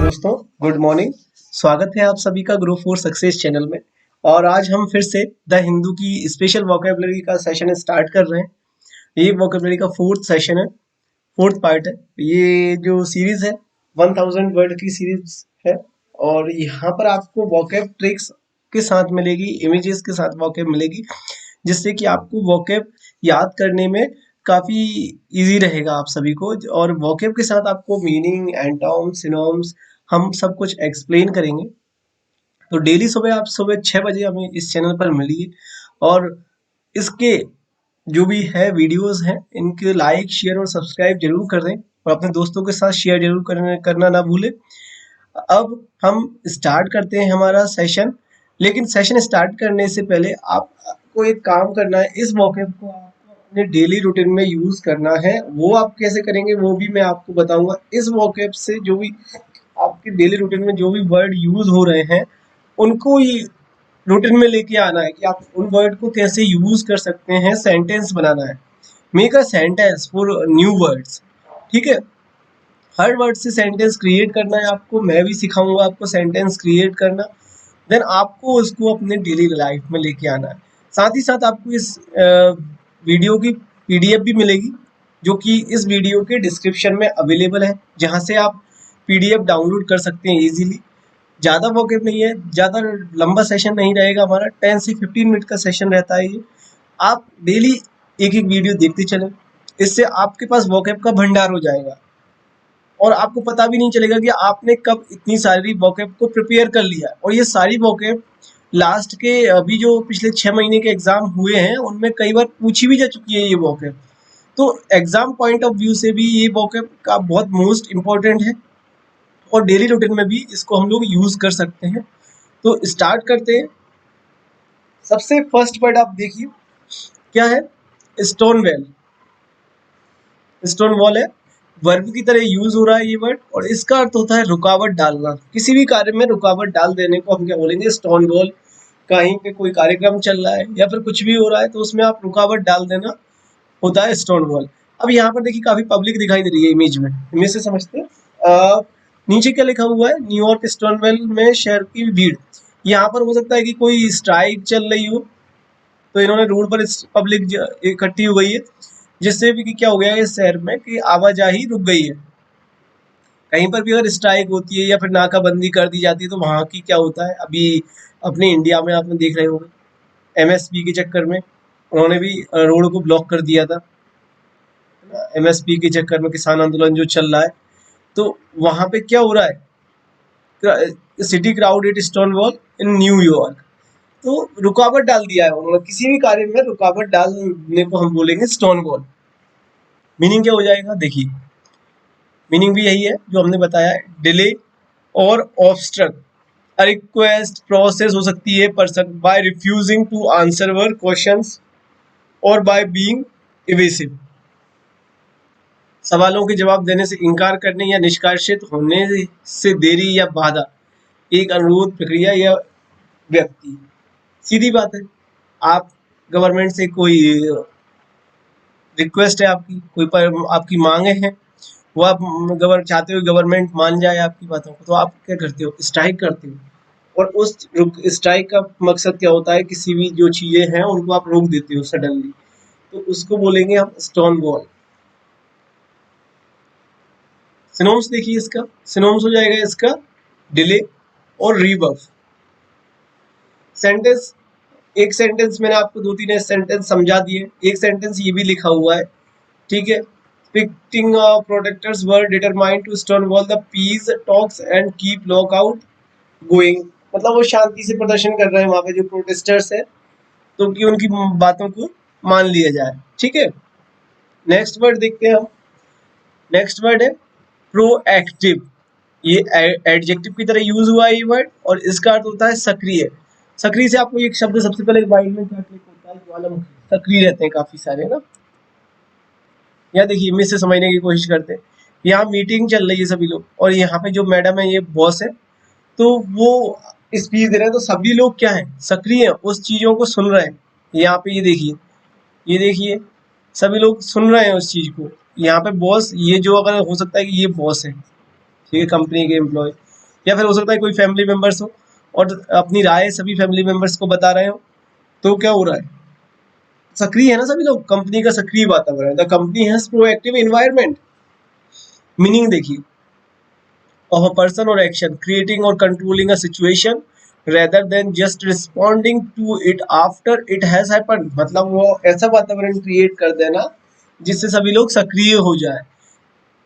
दोस्तों, good morning. स्वागत है आप सभी का ग्रो फॉर सक्सेस चैनल में। और आज हम फिर से द हिंदू की स्पेशल वोकेबलरी का सेशन स्टार्ट कर रहे हैं। ये वोकेबलरी का फोर्थ सेशन है, फोर्थ पार्ट है। ये जो सीरीज है 1000 वर्ड की सीरीज है। और यहाँ पर आपको वोकेब ट्रिक्स के साथ मिलेगी, इमेजेस के साथ वोकेब मिलेगी, जिससे कि आपको वोकेब याद करने में काफी इजी रहेगा आप सभी को। और वोकेब के साथ आपको मीनिंग, एंटोम्स, सिनोम्स हम सब कुछ एक्सप्लेन करेंगे। तो डेली सुबह आप सुबह 6 बजे हमें इस चैनल पर मिलिए। और इसके जो भी है वीडियोस हैं, इनके लाइक, शेयर और सब्सक्राइब जरूर कर दें और अपने दोस्तों के साथ शेयर जरूर करना ना भूलें। अब हम स्टार्ट करते हैं हमारा सेशन। लेकिन सेशन स्टार्ट करने से पहले आपको एक काम करना है। इस वोकैब को आपको अपने डेली रूटीन में यूज करना है। वो आप कैसे करेंगे वो भी मैं आपको बताऊंगा। इस वोकैब से जो भी आपके डेली रूटीन में जो भी वर्ड यूज हो रहे हैं, उनको ही रूटीन में लेके आना है कि आप उन वर्ड को कैसे यूज कर सकते हैं। सेंटेंस बनाना है। Make a sentence for new words. ठीक है, हर वर्ड से सेंटेंस क्रिएट करना है आपको। मैं भी सिखाऊंगा आपको सेंटेंस क्रिएट करना। देन आपको उसको अपने डेली लाइफ में लेके आना है। साथ ही साथ आपको इस वीडियो की पीडीएफ भी मिलेगी, जो कि इस वीडियो के डिस्क्रिप्शन में अवेलेबल है, जहां से आप पीडीएफ डाउनलोड कर सकते हैं इजीली। ज़्यादा वोकैब नहीं है, ज़्यादा लंबा सेशन नहीं रहेगा हमारा। 10 से 15 मिनट का सेशन रहता है ये। आप डेली एक एक वीडियो देखते चलें। इससे आपके पास वोकैब का भंडार हो जाएगा और आपको पता भी नहीं चलेगा कि आपने कब इतनी सारी वोकैब को प्रिपेयर कर लिया। और ये सारी वोकैब लास्ट के अभी जो पिछले 6 महीने के एग्जाम हुए हैं, उनमें कई बार पूछी भी जा चुकी है ये वोकैब। तो एग्जाम पॉइंट ऑफ व्यू से भी ये वोकैब का बहुत मोस्ट इम्पोर्टेंट है। और डेली रूटीन में भी इसको हम लोग यूज कर सकते हैं। तो स्टार्ट करते हैं। सबसे फर्स्ट वर्ड आप देखिए क्या है। Stone well. स्टोन वॉल है, वर्ब की तरह यूज हो रहा है ये वर्ड। और इसका अर्थ होता है रुकावट डालना। किसी भी कार्य में रुकावट डाल देने को हम क्या बोलेंगे? Stone wall. कहीं पे कोई कार्यक्रम चल रहा है या फिर कुछ भी हो रहा है तो उसमें आप रुकावट डाल देना होता है स्टोन वॉल। अब यहाँ पर देखिए काफी पब्लिक दिखाई दे रही है इमेज में। इमेज से समझते हैं। नीचे क्या लिखा हुआ है? न्यूयॉर्क स्टोनवेल में शहर की भीड़। यहाँ पर हो सकता है कि कोई स्ट्राइक चल रही हो, तो इन्होंने रोड पर पब्लिक इकट्ठी हो गई है, जिससे भी कि क्या हो गया है इस शहर में कि आवाजाही रुक गई है। कहीं पर भी अगर स्ट्राइक होती है या फिर नाकाबंदी कर दी जाती है तो वहाँ की क्या होता है, अभी अपने इंडिया में आपने देख रहे होंगे एमएसपी के चक्कर में उन्होंने भी रोड को ब्लॉक कर दिया था। एमएसपी के चक्कर में किसान आंदोलन जो चल रहा है, तो वहाँ पे क्या हो रहा है? City crowd at stone wall in New York. तो रुकावट डाल दिया है उन्होंने, किसी भी कार्य में रुकावट डालने को हम बोलेंगे स्टोन वॉल। मीनिंग क्या हो जाएगा देखिए। मीनिंग भी यही है जो हमने बताया है, डिले और ऑब्स्ट्रक्ट अ रिक्वेस्ट प्रोसेस हो सकती है person by refusing to answer her questions और बाय बीइंग इवेसिव। सवालों के जवाब देने से इनकार करने या निष्कासित होने से देरी या बाधा। एक अनुरोध, प्रक्रिया या व्यक्ति। सीधी बात है, आप गवर्नमेंट से कोई रिक्वेस्ट है, आपकी कोई पर आपकी मांगे हैं, वो आप चाहते हो गवर्नमेंट मान जाए आपकी बातों को, तो आप क्या करते हो? स्ट्राइक करते हो। और उस स्ट्राइक का मकसद क्या होता है? किसी भी जो चीजें हैं उनको आप रोक देते हो सडनली, तो उसको बोलेंगे हम स्टोन वॉल। सिनोम्स देखिए, इसका सिनोम्स हो जाएगा इसका डिले और रीबफ। सेंटेंस, एक सेंटेंस मैंने आपको 2-3 सेंटेंस समझा दिए। एक सेंटेंस ये भी लिखा हुआ है, ठीक है। Picking protectors were determined to stonewall the peace talks and keep lockout going। मतलब वो शांति से प्रदर्शन कर रहे हैं वहां पे जो प्रोटेस्टर्स है, तो कि उनकी बातों को मान लिया जाए। ठीक है, नेक्स्ट वर्ड देखते हैं हम। नेक्स्ट वर्ड है प्रोएक्टिव। ये एडजेक्टिव की तरह यूज हुआ है ये वर्ड, और इसका अर्थ होता है सक्रिय। सक्रिय से आपको एक शब्द सबसे पहले माइंड में क्या क्लिक होता है? ज्वालामुखी। सक्रिय रहते हैं काफी सारे ना। यहाँ देखिए इमेज से समझने की कोशिश करते हैं। यहाँ मीटिंग चल रही है सभी लोग, और यहाँ पे जो मैडम है ये बॉस है, तो वो स्पीच दे रहे हैं। तो सभी लोग क्या है? सक्रिय हैं, उस चीजों को सुन रहे हैं। यहाँ पे ये देखिए, ये देखिए सभी लोग सुन रहे हैं उस चीज को। यहाँ पे बॉस, ये जो अगर हो सकता है कि ये बॉस है, ठीक है, कंपनी के एम्प्लॉय, या फिर हो सकता है कोई फैमिली मेंबर्स हो और अपनी राय सभी फैमिली मेंबर्स को बता रहे हो, तो क्या हो रहा है, सक्रिय है ना सभी लोग, कंपनी का सक्रिय वातावरण, the company has proactive environment. Meaning देखिए, of a person or action creating or controlling a situation rather than just responding to it after it has happened। मतलब वो ऐसा वातावरण क्रिएट कर देना जिससे सभी लोग सक्रिय हो जाए।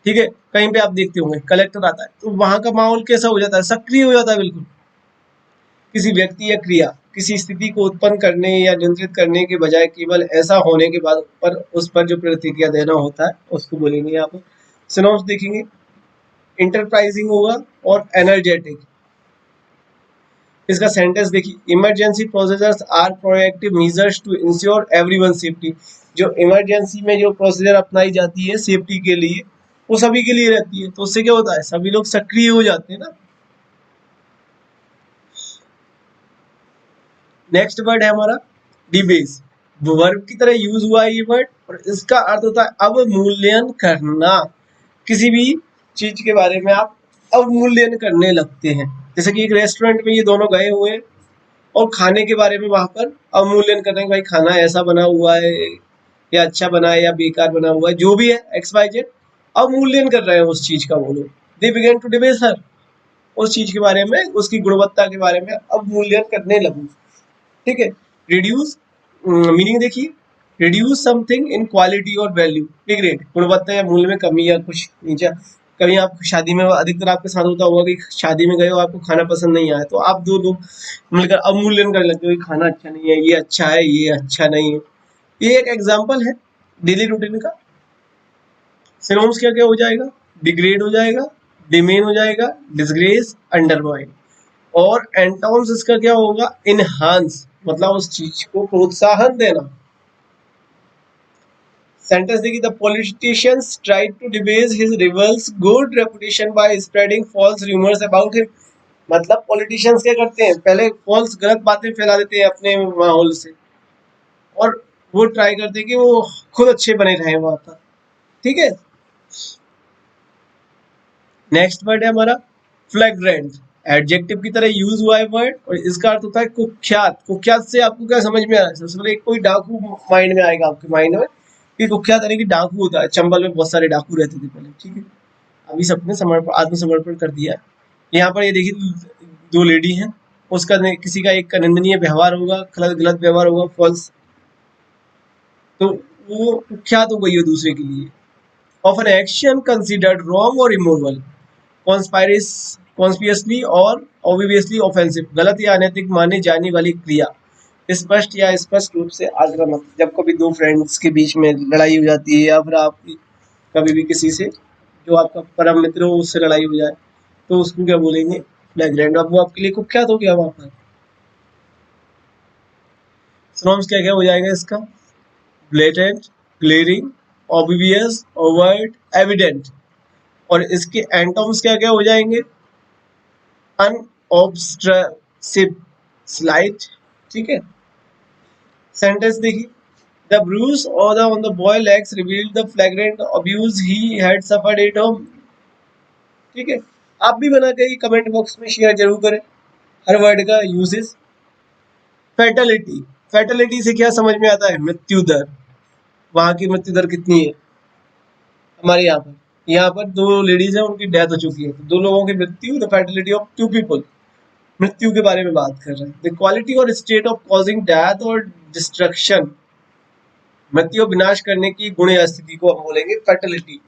ठीक है, कहीं पे आप देखते होंगे कलेक्टर आता है तो वहां का माहौल कैसा हो जाता है, सक्रिय हो जाता है बिल्कुल। किसी व्यक्ति या क्रिया किसी स्थिति को उत्पन्न करने या नियंत्रित करने के बजाय केवल ऐसा होने के बाद पर उस पर जो प्रतिक्रिया देना होता है उसको बोलेंगे यहाँ पर। सिनोप्स देखेंगे, इंटरप्राइजिंग होगा और एनर्जेटिक। इसका सेंटेंस देखिए, emergency procedures are proactive measures to ensure everyone safety. जो इमरजेंसी में जो प्रोसीजर अपनाई जाती है सेफ्टी के लिए, वो सभी के लिए रहती है, तो उससे क्या होता है, सभी लोग सक्रिय हो जाते हैं ना। नेक्स्ट वर्ड है हमारा डिबेस। वर्ब की तरह यूज हुआ है ये वर्ड और इसका अर्थ होता है अवमूल्यन करना। किसी भी चीज के बारे में आप अवमूल्यन करने लगते हैं। जैसे कि एक रेस्टोरेंट में ये दोनों गए हुए हैं और खाने के बारे में वहां पर अवमूल्यन कर रहे हैं, भाई खाना ऐसा बना हुआ है या अच्छा बना है या बेकार बना हुआ है, जो भी है एक्स वाई जेड, अवमूल्यन कर रहे हैं उस चीज का वो लोग। दे बिगेन टू डिबेट सर, उस चीज के बारे में, उसकी गुणवत्ता के बारे में अवमूल्यन करने लगू। ठीक है, रिड्यूस, मीनिंग देखिए, रिड्यूस समथिंग इन क्वालिटी और वैल्यू, डिग्रेड, गुणवत्ता या मूल्य में कमी या कुछ नीचे। कभी आप शादी में, अधिकतर आपके साथ होता होगा कि शादी में गए हो, आपको खाना पसंद नहीं आया तो आप दो लोग मिलकर अवमूल्यन करने लगते हो, खाना अच्छा नहीं है, ये अच्छा है, ये अच्छा नहीं है। ये एक एग्जाम्पल है डेली रूटीन का। सिनोम्स क्या क्या हो जाएगा, डिग्रेड हो जाएगा, डिमेन हो जाएगा, डिसग्रेस, अंडरमाइन। और एंटोन्स इसका क्या होगा, इनहांस, मतलब उस चीज को प्रोत्साहन देना। सेंटेंस देखिए, the politicians tried to debase his rivals good reputation by spreading false rumours about him. मतलब पॉलिटिशियंस क्या करते हैं, पहले फॉल्स गलत बातें फैला देते हैं अपने माहौल से और वो ट्राई करते हैं कि वो खुद अच्छे बने रहे वहां पर। ठीक है, नेक्स्ट वर्ड है हमारा फ्लैग्रेंट। एडजेक्टिव की तरह यूज हुआ है वर्ड और इसका अर्थ होता है कुख्यात। कुख्यात से आपको क्या समझ में आ रहा है, सबसे पहले कोई डाकू माइंड में आएगा आपके माइंड में कि कुख्यात यानी कि डाकू होता है। चंबल में बहुत सारे डाकू रहते थे पहले। ठीक है, अभी सबने समर्पण, आत्मसमर्पण कर दिया। यहाँ पर ये देखिए, दो लेडी हैं, उसका किसी का एक का निंदनीय व्यवहार होगा, गलत गलत व्यवहार होगा, फॉल्स, तो वो कुख्यात हो गई है दूसरे के लिए। Of an action considered wrong और इमोरल, कॉन्स्पियसली और ऑब्वियसली ऑफेंसिव, गलत या अनैतिक माने जाने वाली क्रिया। स्पष्ट या स्पष्ट रूप से आक्रामक, जब कभी दो फ्रेंड्स के बीच में लड़ाई हो जाती है या फिर आप कभी भी किसी से जो आपका परम मित्र हो उससे लड़ाई हो जाए तो उसको क्या बोलेंगे, फ्लैग्रेंट। अब वो आपके लिए कुख्यात हो गया वहां पर। सिनोनिम्स क्या क्या हो जाएगा इसका, blatant, glaring, obvious, overt, evident. और इसके एंटोम्स क्या क्या हो जाएंगे, अनऑब्स्ट्रसिव, स्लाइट। ठीक है, सेंटेंस देखिए, द ब्रूस और the on the boy legs revealed the फ्लैग्रेंट abuse he had suffered at home. ठीक है, आप भी बना के कमेंट बॉक्स में शेयर जरूर करें हर वर्ड का यूजेस। फैटेलिटी, फैटेलिटी से क्या समझ में आता है, मृत्यु दर। वहां की मृत्यु दर कितनी है हमारे यहाँ पर दो लेडीज है, उनकी डेथ हो चुकी है, तो दो लोगों की मृत्यु, the fatality of two people, मृत्यु के बारे में बात कर रहे हैं। द क्वालिटी और स्टेट ऑफ कॉजिंग डेथ और डिस्ट्रक्शन, मृत्यु विनाश करने की गुण या स्थिति को हम बोलेंगे फैटिलिटी।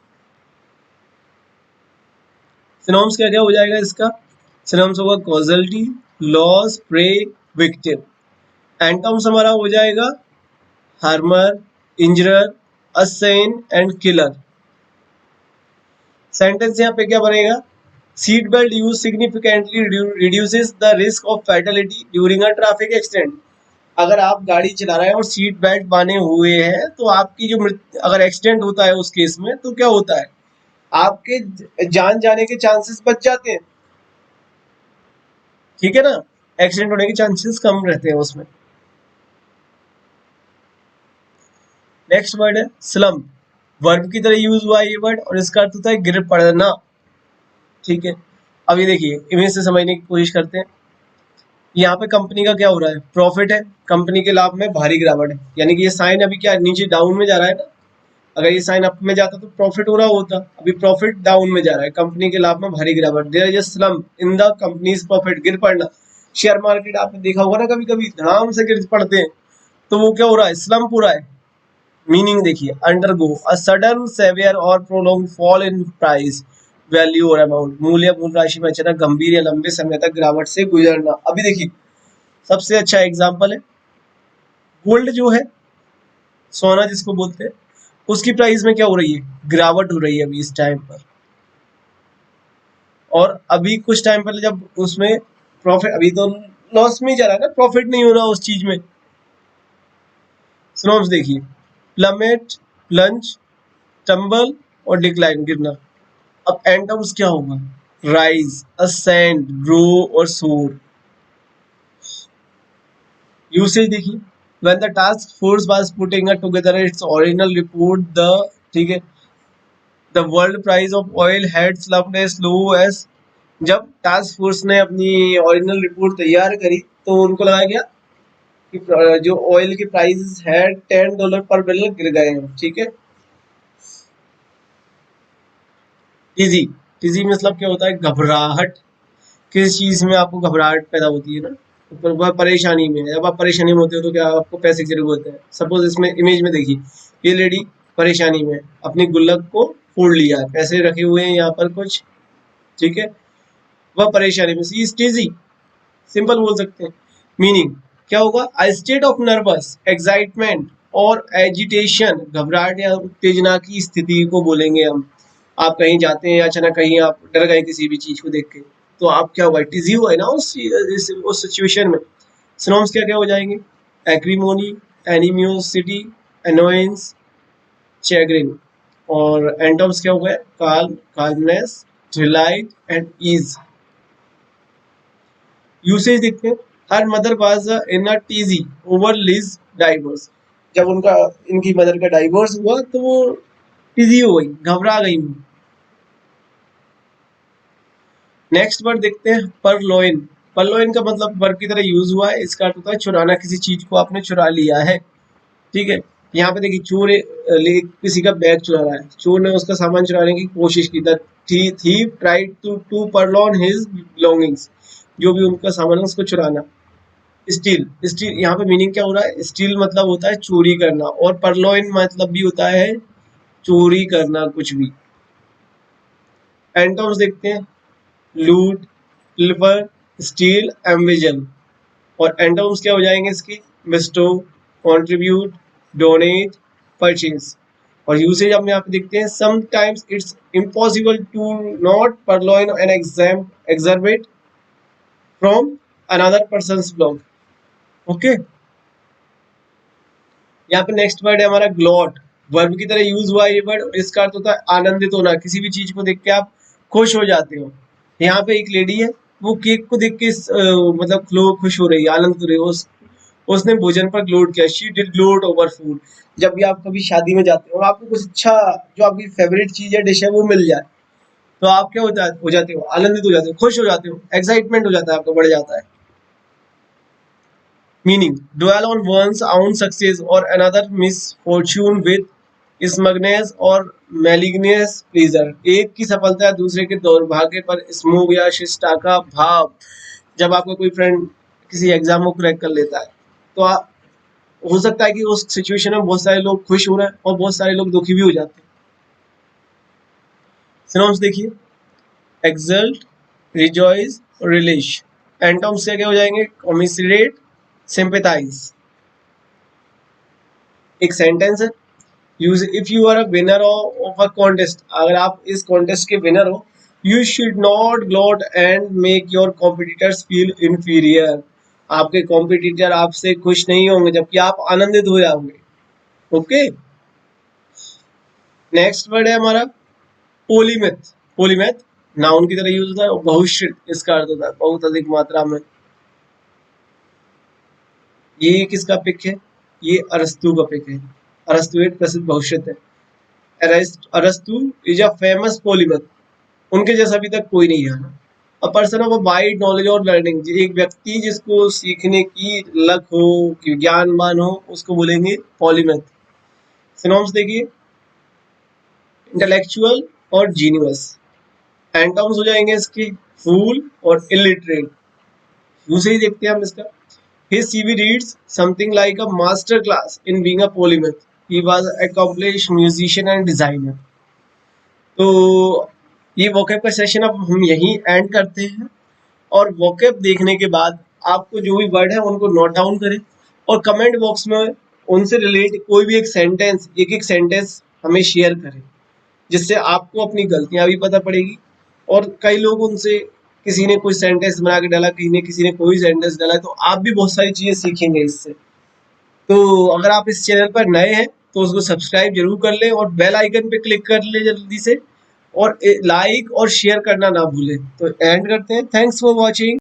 सिनोम्स क्या क्या हो जाएगा इसका, सिनोम्स होगा कॉजलिटी, लॉस, प्रे, विक्टिम। एंटोम्स हमारा हो जाएगा हार्मर, इंजरर, असेन एंड किलर। सेंटेंस यहाँ पे क्या बनेगा, seat belt use significantly reduces the risk of fatality during a traffic accident. अगर आप गाड़ी चला रहे हैं और सीट बेल्ट बांधे हुए हैं तो आपकी जो अगर एक्सीडेंट होता है उस केस में तो क्या होता है, आपके जान जाने के चांसेस बच जाते हैं। ठीक है ना, एक्सीडेंट होने के चांसेस कम रहते हैं उसमें। नेक्स्ट वर्ड है स्लम, वर्ब की तरह यूज हुआ है ये वर्ड और इसका अर्थ होता है गिर पड़ना। ठीक है, अभी देखिए इमेज से समझने की कोशिश करते हैं। यहाँ पे कंपनी का क्या हो रहा है, प्रॉफिट है, कंपनी के लाभ में भारी गिरावट है, यानी कि ये साइन अभी क्या नीचे डाउन में जा रहा है ना। अगर ये साइन अप में जाता तो प्रॉफिट हो रहा होता, अभी प्रॉफिट डाउन में जा रहा है, कंपनी के लाभ में भारी गिरावट, there is a slump in the company's profit, गिर पड़ना। शेयर मार्केट आपने देखा होगा ना, कभी कभी धड़ाम से गिर पड़ते हैं, तो वो क्या हो रहा है, स्लम्प हो रहा है। मीनिंग देखिए, अंडरगो अ सडन सेवियर और prolong fall in price value और अमाउंट, मूल्य मूल राशि में अचानक गंभीर या लंबे समय तक गिरावट से गुजरना। अभी देखिए सबसे अच्छा एग्जांपल है गोल्ड जो है, सोना जिसको बोलते हैं, उसकी प्राइस में क्या हो रही है, गिरावट हो रही है अभी इस टाइम पर। और अभी कुछ टाइम पहले जब उसमें प्रॉफिट, अभी तो लॉस में ही जा रहा है ना, प्रॉफिट नहीं हो रहा उस चीज में। सिनोम्स देखिए, प्लमेट, प्लंज, टंबल और डिक्लाइन, गिरना। अब एंड टर्म्स क्या होगा, राइज, असेंड, ग्रो और सोर। यूसेज देखिए, when the task force was putting together its original report, the ठीक है, the world price of oil had slumped as low as, जब टास्क फोर्स ने अपनी ओरिजिनल रिपोर्ट तैयार करी तो उनको लगा गया कि जो ऑयल की प्राइस है $10 पर बैरल गिर गए हैं। ठीक है, टीजी, टीजी मतलब क्या होता है, घबराहट। किस चीज में आपको घबराहट पैदा होती है ना, तो वह परेशानी में, जब आप परेशानी में होते हो तो क्या आपको पैसे की जरूरत है। सपोज इसमें इमेज में देखिए, ये लेडी परेशानी में अपनी गुल्लक को फोड़ लिया है, पैसे रखे हुए हैं यहाँ पर कुछ, ठीक है, वह परेशानी में, सी इज टीजी, सिंपल बोल सकते हैं। मीनिंग क्या होगा, आई स्टेट ऑफ नर्वस एक्साइटमेंट और एजिटेशन, घबराहट या उत्तेजना की स्थिति को बोलेंगे हम। आप कहीं जाते हैं अचानक, कहीं आप डर गए किसी भी चीज को देख के, तो आप क्या हुआ, टिजी हुआ है ना उस सिचुएशन में। सिनोम्स क्या क्या हो जाएंगे, एक्रीमोनी, एनिमियोसिटी, एनोयंस, चैग्रिन। और एंटोम्स क्या हो गए, calm, calmness, delight and ease. Usage देखते हैं, her mother was in a tizzy over Liz divorce, जब उनका, इनकी मदर का डाइवोर्स हुआ तो वो टीजी हो गई, घबरा गई। नेक्स्ट वर्ड देखते हैं, परलोइन। परलोइन का मतलब वर्ब की तरह यूज हुआ है, इसका अर्थ होता है चुराना, किसी चीज को आपने चुरा लिया है। ठीक है, यहाँ पे देखिए चोर किसी का बैग चुरा रहा है, चोर ने उसका सामान चुराने की कोशिश की, the thief tried to purloin his belongings, जो भी उनका सामान है उसको चुराना। स्टील, स्टील यहाँ पे मीनिंग क्या हो रहा है, स्टील मतलब होता है चोरी करना, और परलॉइन मतलब भी होता है चोरी करना कुछ भी। एंटोम्स देखते हैं, लूट, प्लिपर, स्टील, एम्बिजन। और एंटोम्स क्या हो जाएंगे इसकी, बेस्टो, कंट्रीब्यूट, डोनेट, परचेज। और यूसेज हम यहाँ पे देखते हैं, sometimes it's impossible to not purloin an exam excerpt from another person's blog. Okay, यहाँ पे नेक्स्ट वर्ड है हमारा ग्लॉट, वर्ब की तरह यूज हुआ है ये वर्ड, और इसका अर्थ होता है आनंदित होना, किसी भी चीज को देख के आप खुश हो जाते हो। यहाँ पे एक लेडी है, वो केक को देख के मतलब खुश हो रही है, आनंद हो रही है, उसने भोजन पर ग्लोड किया, she did glowed over food. जब भी आप कभी शादी में जाते हो और आपको कुछ अच्छा, जो आपकी फेवरेट चीज है, डिश है, वो मिल जाए, तो आप क्या हो जाते हो, आनंदित हो जाते हो, खुश हो जाते हो, एक्साइटमेंट हो जाता है, आपको बढ़ जाता है। Meaning, dwell on one's own success or another misfortune with smugness or malignous pleasure. एक की सफलता दूसरे के दुर्भाग्य पर स्मोग या शिष्टा का भाव। जब आपका कोई फ्रेंड किसी एग्जाम को क्रैक कर लेता है, तो हो सकता है कि उस सिचुएशन में बहुत सारे लोग खुश हो रहे हैं और बहुत सारे लोग दुखी भी हो जाते हैं। सिनोम्स देखिए, एक्सल्ट, रिजॉइस, रिलिश। एंटोम्स से क्या हो जाएंगे, कॉमिसरेट, सिंपैथाइज। एक सेंटेंस है, use if you are a winner of a contest, अगर आप इस कॉन्टेस्ट के विनर हो, you should not gloat and make your competitors feel inferior, आपके कॉम्पिटिटर आपसे खुश नहीं होंगे जबकि आप आनंदित हो जाओगे। ओके, नेक्स्ट वर्ड है हमारा पोलीमेथ। पोलीमेथ नाउन की तरह यूज होता है, बहुश्रुत इसका अर्थ होता है बहुत अधिक मात्रा में। ये किसका पिक है, ये अरस्तु का पिक है। अरस्तु एक प्रसिद्ध बहुश्रुत है। अरस्तु इज अ फेमस पोलीमेथ, उनके जैसा अभी तक कोई नहीं है। A person of a wide knowledge और लर्निंग, एक व्यक्ति जिसको सीखने की लक हो, कि ज्ञानवान हो, उसको बोलेंगे पॉलीमैथ। सिनोनिम्स देखिए, इंटेलेक्चुअल और जीनियस। एंटोम्स हो जाएंगे इसके फूल और इलिटरेट। फूल से ही देखते हैं हम इसका। His CV reads something like a master class in being a polymath. He was an accomplished musician and designer. तो ये वोकैब का सेशन अब हम यहीं एंड करते हैं, और वोकैब देखने के बाद आपको जो भी वर्ड है उनको नोट डाउन करें, और कमेंट बॉक्स में उनसे रिलेट कोई भी एक सेंटेंस हमें शेयर करें, जिससे आपको अपनी गलतियां भी पता पड़ेगी। और कई लोग उनसे, किसी ने कोई सेंटेंस बना के डाला, किसी ने कोई सेंटेंस डाला, तो आप भी बहुत सारी चीजें सीखेंगे इससे। तो अगर आप इस चैनल पर नए हैं तो उसको सब्सक्राइब जरूर कर लें और बेल आइकन पे क्लिक कर लें जल्दी से, और लाइक और शेयर करना ना भूलें। तो एंड करते हैं। Thanks for watching.